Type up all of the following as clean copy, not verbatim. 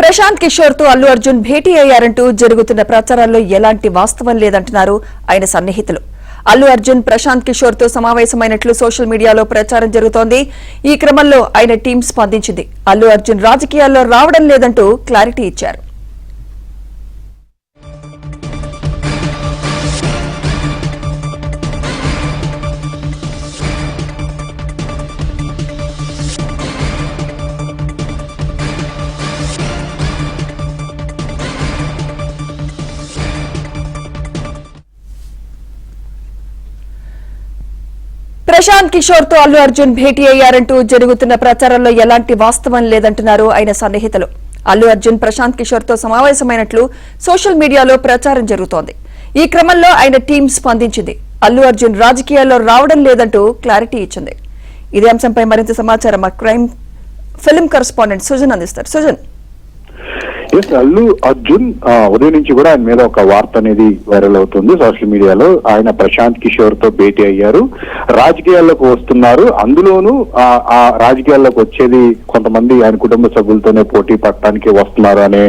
ప్రశాంత్ కిషోర్ తో అల్లు అర్జున్ భేటీ అయ్యారంటూ జరుగుతున్న ప్రచారాల్లో ఎలాంటి వాస్తవం లేదంటున్నారు ఆయన సన్నిహితులు. అల్లు అర్జున్ ప్రశాంత్ కిషోర్ తో సమావేశమైనట్లు సోషల్ మీడియాలో ప్రచారం జరుగుతోంది. ఈ క్రమంలో ఆయన టీం స్పందించింది. అల్లు అర్జున్ రాజకీయాల్లో రావడం లేదంటూ క్లారిటీ ఇచ్చారు. ప్రశాంత్ కిషోర్ తో అల్లు అర్జున్ భేటీ అయ్యారంటూ జరుగుతున్న ప్రచారంలో ఎలాంటి వాస్తవం లేదంటున్నారు ఆయన సన్నిహితులు. అల్లు అర్జున్ ప్రశాంత్ కిషోర్ తో సమావేశమైనట్లు సోషల్ మీడియాలో ప్రచారం జరుగుతోంది. ఈ క్రమంలో ఆయన టీం స్పందించింది. అల్లు అర్జున్ రాజకీయాల్లో రావడం లేదంటూ క్లారిటీ ఇచ్చింది. ఇదే అంశంపై మరింత సమాచారం మా క్రైమ్ ఫిల్మ్ కరెస్పాండెంట్ సుజన్ అందిస్తారు. సుజన్, అల్లు అర్జున్ ఉదయం నుంచి కూడా ఆయన మీద ఒక వార్త అనేది వైరల్ అవుతుంది సోషల్ మీడియాలో. ఆయన ప్రశాంత్ కిషోర్ తో భేటీ అయ్యారు, రాజకీయాల్లోకి వస్తున్నారు. అందులోనూ ఆ రాజకీయాల్లోకి వచ్చేది కొంతమంది ఆయన కుటుంబ సభ్యులతోనే పోటీ పడటానికి వస్తున్నారు అనే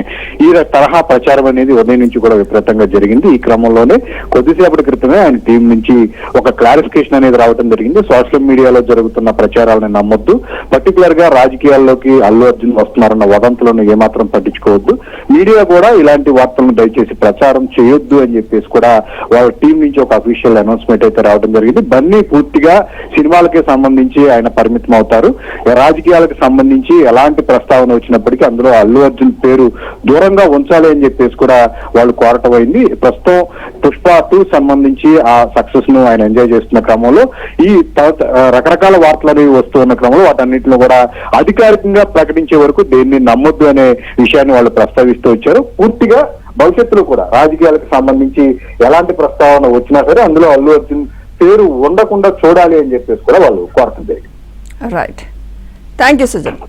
ఈ తరహా ప్రచారం అనేది ఉదయం నుంచి కూడా విపరీతంగా జరిగింది. ఈ క్రమంలోనే కొద్దిసేపటి క్రితమే ఆయన టీం నుంచి ఒక క్లారిఫికేషన్ అనేది రావడం జరిగింది. సోషల్ మీడియాలో జరుగుతున్న ప్రచారాలను నమ్మొద్దు, పర్టికులర్ గా రాజకీయాల్లోకి అల్లు అర్జున్ వస్తున్నారన్న వదంతులను ఏమాత్రం పట్టించుకోవద్దు, మీడియా కూడా ఇలాంటి వార్తలను దయచేసి ప్రచారం చేయొద్దు అని చెప్పేసి కూడా వాళ్ళ టీం నుంచి ఒక అఫీషియల్ అనౌన్స్మెంట్ అయితే రావడం జరిగింది. బన్నీ పూర్తిగా సినిమాలకే సంబంధించి ఆయన పరిమితం అవుతారు. రాజకీయాలకు సంబంధించి ఎలాంటి ప్రస్తావన వచ్చినప్పటికీ అందులో అల్లు అర్జున్ పేరు దూరంగా ఉంచాలి అని చెప్పేసి కూడా వాళ్ళు కోరటం అయింది. ప్రస్తుతం పుష్ప 2 సంబంధించి ఆ సక్సెస్ ను ఆయన ఎంజాయ్ చేస్తున్న క్రమంలో ఈ రకరకాల వార్తలు అనేవి వస్తున్న క్రమంలో వాటన్నిటిలో కూడా అధికారికంగా ప్రకటించే వరకు దేన్ని నమ్మొద్దు అనే విషయాన్ని వాళ్ళు ప్రస్తావిస్తూ వచ్చారు. పూర్తిగా భవిష్యత్తులో కూడా రాజకీయాలకు సంబంధించి ఎలాంటి ప్రస్తావన వచ్చినా సరే అందులో అల్లు అర్జున్ పేరు ఉండకుండా చూడాలి అని చెప్పేసి కూడా వాళ్ళు కోరటం జరిగింది. Right, thank you Sujan.